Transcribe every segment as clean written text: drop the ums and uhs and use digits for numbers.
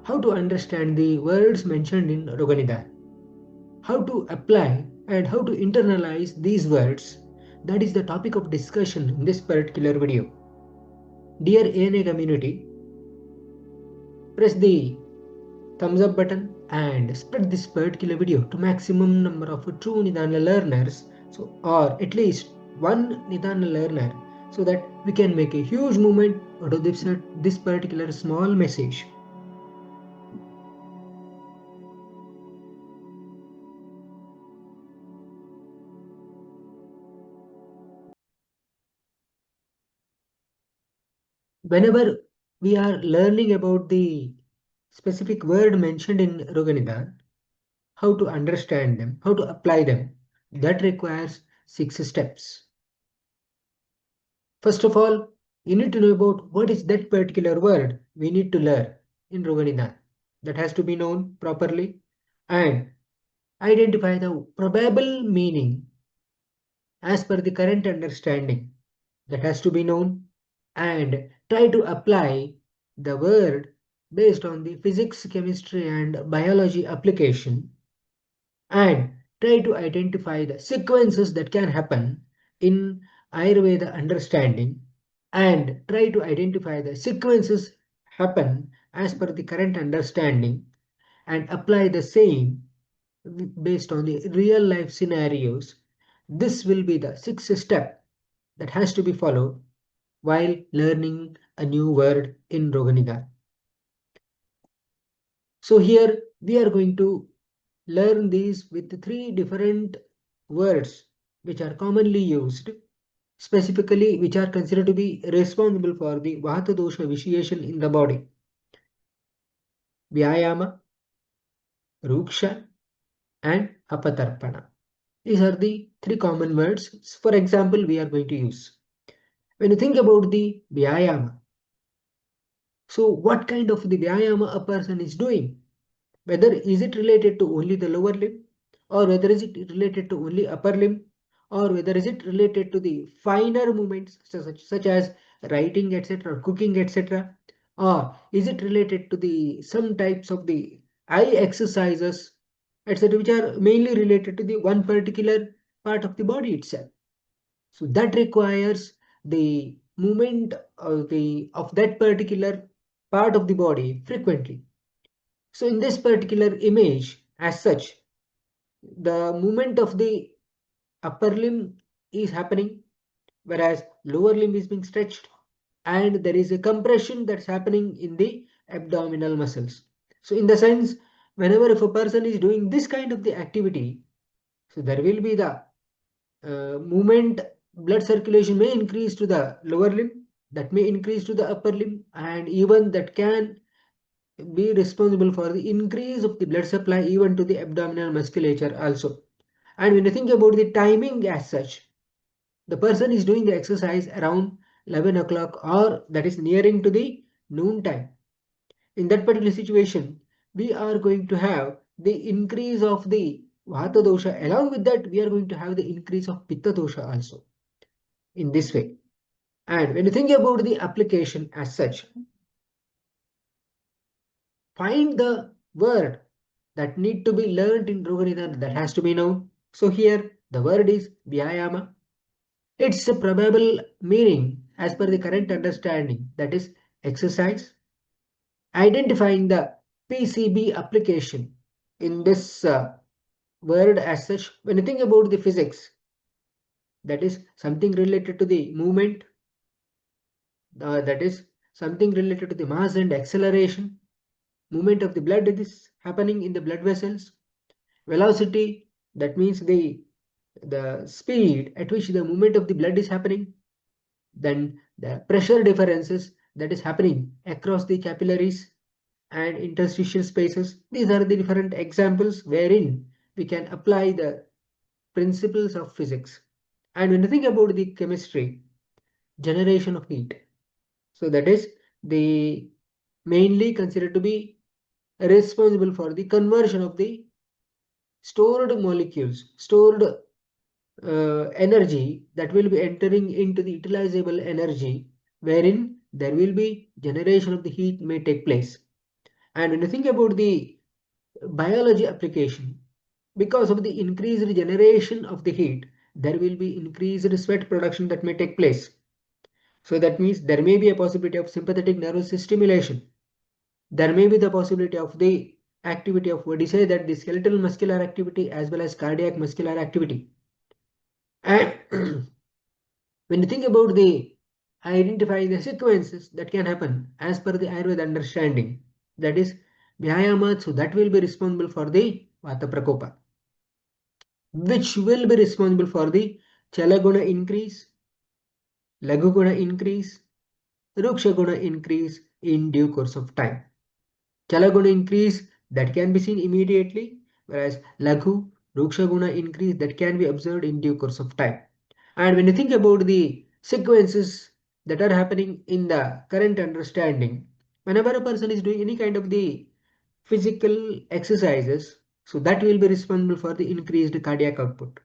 how to understand the words mentioned in Roga Nidana, how to apply and how to internalize these words. That is the topic of discussion in this particular video. Dear ANA community, press the thumbs up button and spread this particular video to maximum number of true Nidana learners, or at least one Nidana learner, so that we can make a huge movement out of this particular small message. Whenever we are learning about the specific word mentioned in Roganidana, how to understand them, how to apply them, that requires 6 steps. First of all, you need to know about what is that particular word we need to learn in Roganidana. That has to be known properly, and identify the probable meaning as per the current understanding. That has to be known, and try to apply the word based on the physics, chemistry and biology application, and try to identify the sequences that can happen in Ayurveda understanding, and try to identify the sequences happen as per the current understanding, and apply the same based on the real life scenarios. This will be the sixth step that has to be followed while learning a new word in Roganidana. So here we are going to learn these with 3 different words which are commonly used, specifically which are considered to be responsible for the Vata dosha vitiation in the body. Vyayama, Ruksha and Apatarpana. These are the 3 common words. For example, we are going to use. When you think about the Vyayama, so what kind of the Vyayama a person is doing? Whether is it related to only the lower limb, or whether is it related to only upper limb, or whether is it related to the finer movements such as writing, etc., cooking, etc., or is it related to the some types of the eye exercises, etc., which are mainly related to the one particular part of the body itself. So that requires the movement of that particular part of the body frequently. So in this particular image, as such, the movement of the upper limb is happening, whereas lower limb is being stretched, and there is a compression that's happening in the abdominal muscles. So in the sense, whenever if a person is doing this kind of the activity, so there will be the movement, blood circulation may increase to the lower limb, that may increase to the upper limb, and even that can be responsible for the increase of the blood supply even to the abdominal musculature also. And when you think about the timing as such, the person is doing the exercise around 11 o'clock, or that is nearing to the noon time. In that particular situation, we are going to have the increase of the Vata dosha. Along with that, we are going to have the increase of Pitta dosha also in this way. And when you think about the application as such, find the word that need to be learned in Roganidana that has to be known. So here the word is Vyayama. Its a probable meaning as per the current understanding, that is exercise. Identifying the PCB application in this word as such. When you think about the physics, that is something related to the movement, that is something related to the mass and acceleration. Movement of the blood is happening in the blood vessels. Velocity, that means the speed at which the movement of the blood is happening. Then the pressure differences that is happening across the capillaries and interstitial spaces. These are the different examples wherein we can apply the principles of physics. And when you think about the chemistry, generation of heat, so that is the mainly considered to be responsible for the conversion of the stored molecules, stored energy that will be entering into the utilizable energy, wherein there will be generation of the heat may take place. And when you think about the biology application, because of the increased generation of the heat, there will be increased sweat production that may take place. So that means there may be a possibility of sympathetic nervous system stimulation. There may be the possibility of the activity of what you say that the skeletal muscular activity as well as cardiac muscular activity. And when you think about the identifying the sequences that can happen as per the Ayurveda understanding, that is Vyayama, so that will be responsible for the Vata Prakopa, which will be responsible for the Chalaguna increase, Laguguna increase, Rukshaguna increase in due course of time. Chalaguna increase that can be seen immediately, whereas Laghu, Rukshaguna increase that can be observed in due course of time. And when you think about the sequences that are happening in the current understanding, whenever a person is doing any kind of the physical exercises, so that will be responsible for the increased cardiac output.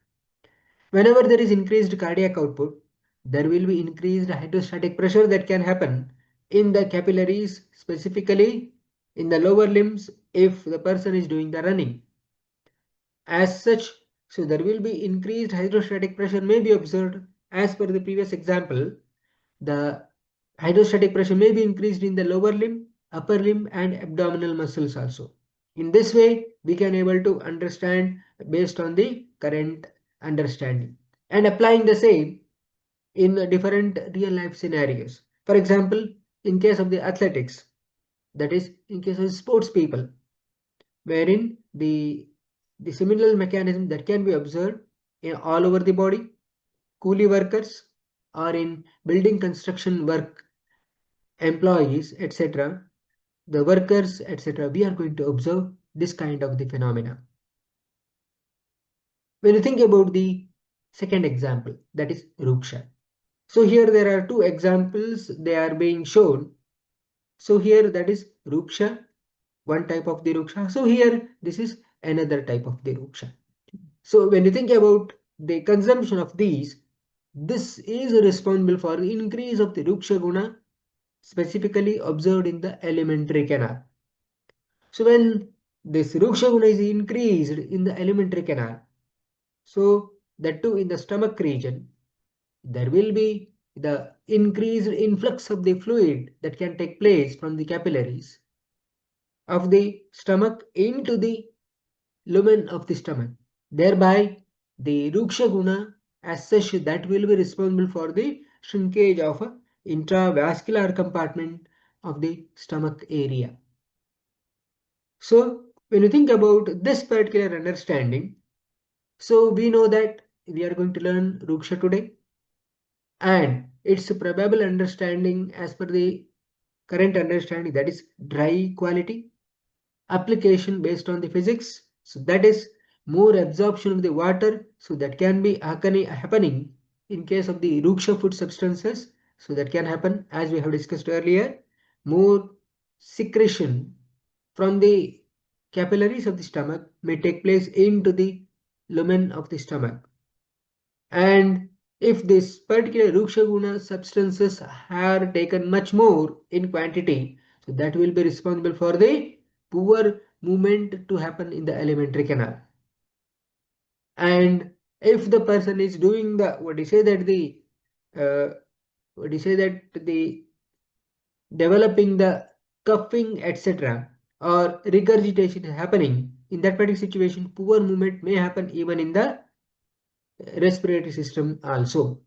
Whenever there is increased cardiac output, there will be increased hydrostatic pressure that can happen in the capillaries, specifically in the lower limbs if the person is doing the running. As such, so there will be increased hydrostatic pressure may be observed. As per the previous example, the hydrostatic pressure may be increased in the lower limb, upper limb and abdominal muscles also. In this way, we can able to understand based on the current understanding and applying the same in different real life scenarios. For example, in case of the athletics, that is in case of sports people, wherein the similar mechanism that can be observed in all over the body, coolie workers or in building construction work employees, etc., the workers, etc., we are going to observe this kind of the phenomena. When you think about the second example, that is Ruksha. So here there are two examples they are being shown. So here that is Ruksha, one type of the Ruksha. So here this is another type of the Ruksha. So when you think about the consumption of these, this is responsible for the increase of the Ruksha Guna specifically observed in the alimentary canal. So when this Ruksha Guna is increased in the alimentary canal, so that too in the stomach region, there will be the increased influx of the fluid that can take place from the capillaries of the stomach into the lumen of the stomach. Thereby, the Ruksha Guna as such that will be responsible for the shrinkage of a intravascular compartment of the stomach area. So, when you think about this particular understanding, so we know that we are going to learn Ruksha today and its probable understanding as per the current understanding, that is dry quality, application based on the physics, so that is more absorption of the water, so that can be happening in case of the Ruksha food substances, so that can happen as we have discussed earlier, more secretion from the capillaries of the stomach may take place into the lumen of the stomach. And if this particular Ruksha Guna substances are taken much more in quantity, so that will be responsible for the poor movement to happen in the alimentary canal. And if the person is doing the the developing the coughing, etc., or regurgitation happening in that particular situation, poor movement may happen even in the respiratory system also.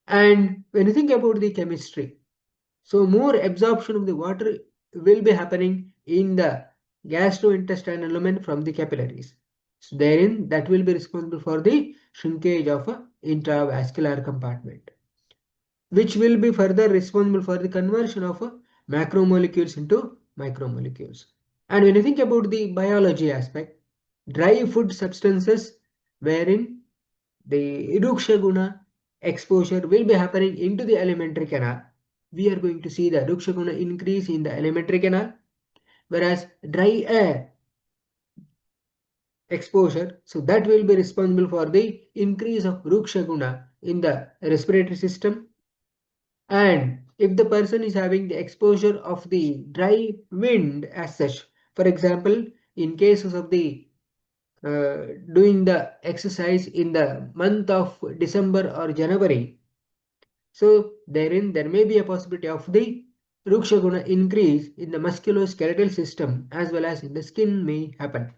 And when you think about the chemistry, so more absorption of the water will be happening in the gastrointestinal lumen from the capillaries. So therein that will be responsible for the shrinkage of a intravascular compartment, which will be further responsible for the conversion of macromolecules into micromolecules. And when you think about the biology aspect, dry food substances wherein the Ruksha Guna exposure will be happening into the alimentary canal. We are going to see the Ruksha Guna increase in the alimentary canal, whereas dry air exposure, so that will be responsible for the increase of Ruksha Guna in the respiratory system. And if the person is having the exposure of the dry wind as such. For example, in cases of the doing the exercise in the month of December or January, so therein there may be a possibility of the Ruksha Guna increase in the musculoskeletal system as well as in the skin may happen.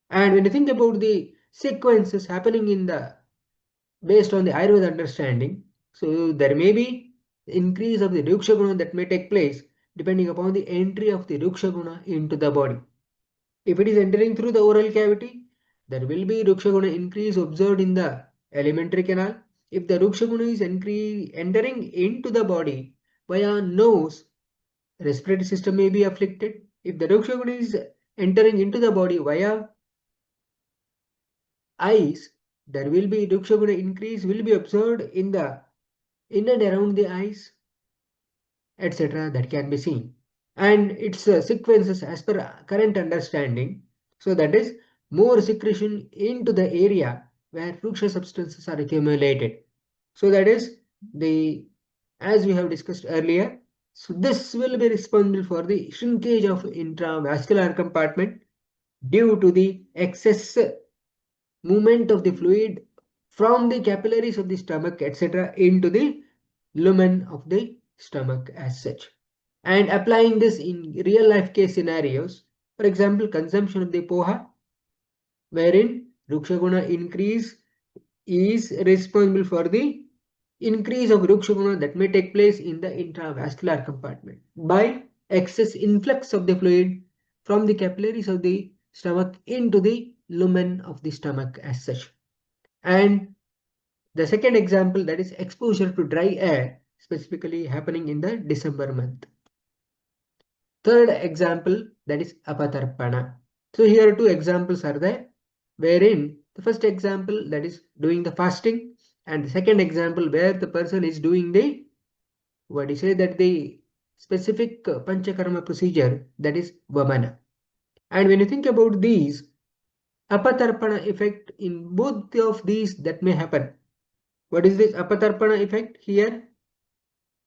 And when you think about the sequences happening in the based on the Ayurveda understanding, so there may be increase of the Ruksha Guna that may take place depending upon the entry of the Ruksha Guna into the body. If it is entering through the oral cavity, there will be Ruksha Guna increase observed in the alimentary canal. If the Ruksha Guna is entering into the body via nose, respiratory system may be afflicted. If the Ruksha Guna is entering into the body via eyes, there will be Ruksha Guna increase will be observed in and around the eyes, etc. that can be seen. And its sequences as per current understanding. So that is more secretion into the area where Ruksha substances are accumulated. So that is the, as we have discussed earlier, so this will be responsible for the shrinkage of intravascular compartment due to the excess movement of the fluid from the capillaries of the stomach, etc., into the lumen of the stomach as such. And applying this in real life case scenarios, for example, consumption of the poha, wherein Ruksha Guna increase is responsible for the increase of Ruksha Guna that may take place in the intravascular compartment by excess influx of the fluid from the capillaries of the stomach into the lumen of the stomach as such. And the second example, that is exposure to dry air, specifically happening in the December month. Third example, that is apatarpana. So here two examples are there, wherein the first example, that is doing the fasting, and the second example where the person is doing the, what do you say, that the specific panchakarma procedure, that is vamana. And when you think about these, apatarpana effect in both of these that may happen. What is this apatarpana effect here?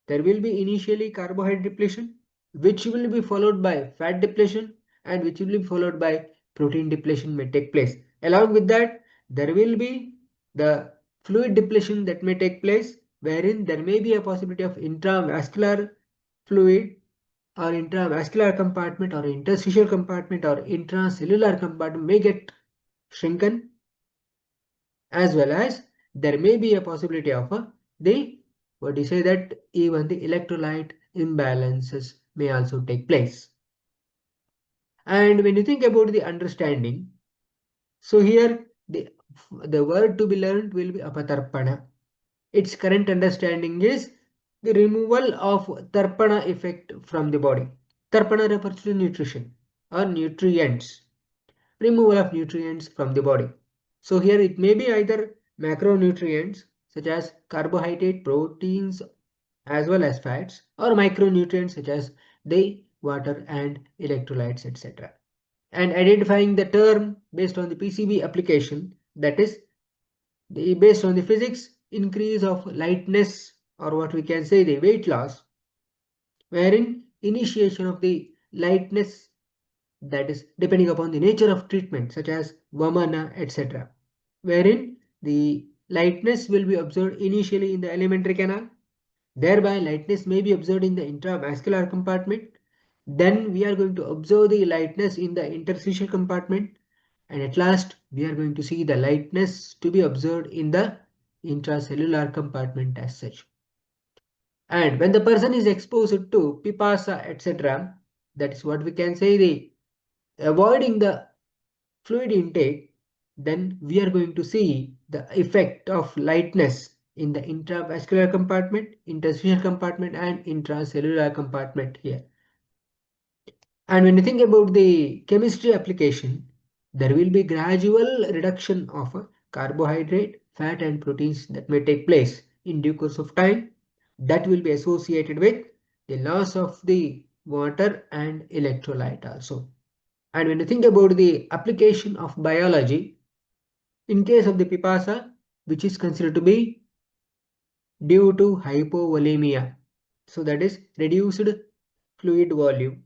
There will be initially carbohydrate depletion, which will be followed by fat depletion, and which will be followed by protein depletion may take place. Along with that, there will be the fluid depletion that may take place, wherein there may be a possibility of intravascular fluid or intravascular compartment or interstitial compartment or intracellular compartment may get shrunken, as well as there may be a possibility of the, what do you say, that even the electrolyte imbalances may also take place. And when you think about the understanding, so here the word to be learned will be apatarpana. Its current understanding is the removal of tarpana effect from the body. Tarpana refers to nutrition or nutrients, removal of nutrients from the body. So here it may be either macronutrients such as carbohydrate, proteins as well as fats, or micronutrients such as the water and electrolytes, etc. And identifying the term based on the PCB application, that is based on the physics, increase of lightness, or what we can say the weight loss, wherein initiation of the lightness, that is depending upon the nature of treatment such as vamana, etc., wherein the lightness will be observed initially in the alimentary canal, thereby lightness may be observed in the intravascular compartment, then we are going to observe the lightness in the interstitial compartment, and at last we are going to see the lightness to be observed in the intracellular compartment as such. And when the person is exposed to pipasa, etc., that is what we can say the avoiding the fluid intake, then we are going to see the effect of lightness in the intravascular compartment, interstitial compartment, and intracellular compartment here. And when you think about the chemistry application, there will be gradual reduction of carbohydrate, fat, and proteins that may take place in due course of time, that will be associated with the loss of the water and electrolyte also. And when you think about the application of biology, in case of the pipasa, which is considered to be due to hypovolemia, So that is reduced fluid volume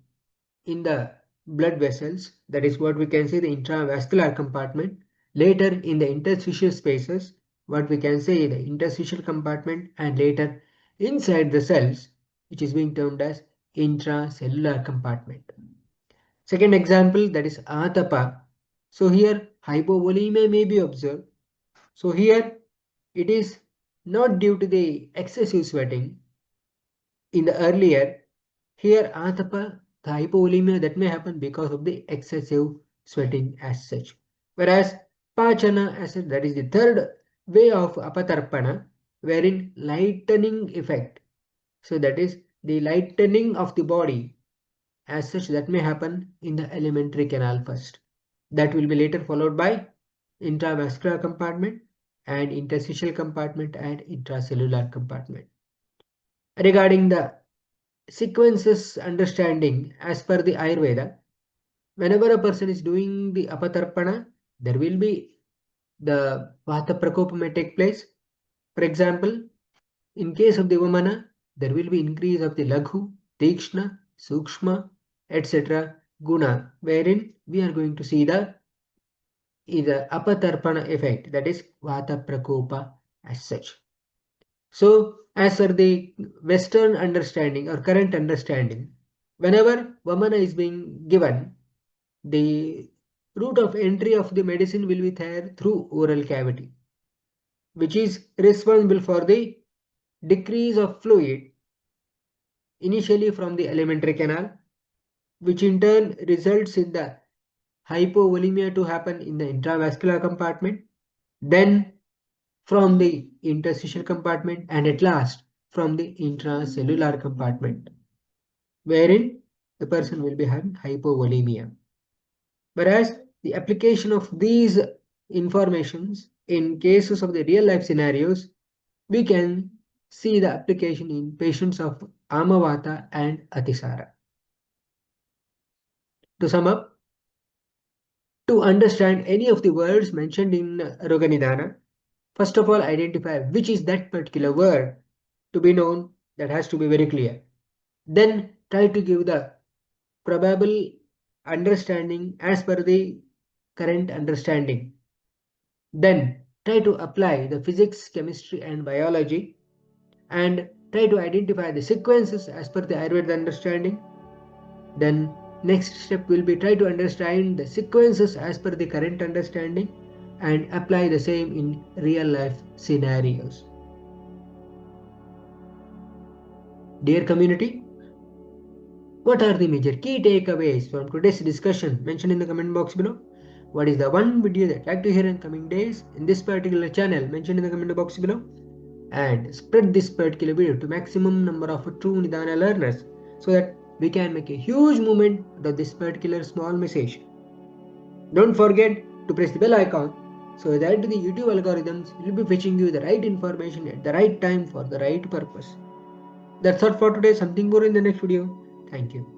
in the blood vessels. That is what we can say the intravascular compartment. Later in the interstitial spaces, what we can say the interstitial compartment, and later inside the cells, which is being termed as intracellular compartment. Second example, that is atapa. So here hypovolemia may be observed. So here it is not due to the excessive sweating in the earlier. Here atapa, the hypovolemia that may happen because of the excessive sweating as such. Whereas pachana as such, that is the third way of apatarpana, wherein lightening effect. So that is the lightening of the body as such that may happen in the alimentary canal first. That will be later followed by intravascular compartment and interstitial compartment and intracellular compartment. Regarding the sequences understanding as per the Ayurveda, whenever a person is doing the apatarpana, there will be the vata prakopa may take place. For example, in case of the vamana, there will be increase of the laghu, tikshna, sukshma, etc. guna, wherein we are going to see the apatarpana effect, that is vata prakopa as such. So, as per the Western understanding or current understanding, whenever vamana is being given, the route of entry of the medicine will be there through oral cavity, which is responsible for the decrease of fluid initially from the alimentary canal, which in turn results in the hypovolemia to happen in the intravascular compartment, then from the interstitial compartment, and at last from the intracellular compartment, wherein the person will be having hypovolemia. Whereas the application of these informations in cases of the real life scenarios, we can see the application in patients of Amavata and Atisara. To sum up, to understand any of the words mentioned in Roga Nidana, first of all identify which is that particular word to be known, that has to be very clear. Then try to give the probable understanding as per the current understanding. Then try to apply the physics, chemistry and biology, and try to identify the sequences as per the Ayurveda understanding. Then next step will be try to understand the sequences as per the current understanding and apply the same in real life scenarios. Dear community, what are the major key takeaways from today's discussion? Mention in the comment box below. What is the one video that you'd like to hear in coming days in this particular channel? Mention in the comment box below. And spread this particular video to maximum number of true Nidana learners so that we can make a huge movement of this particular small message. Don't forget to press the bell icon so that the YouTube algorithms will be fetching you the right information at the right time for the right purpose. That's all for today. Something more in the next video. Thank you.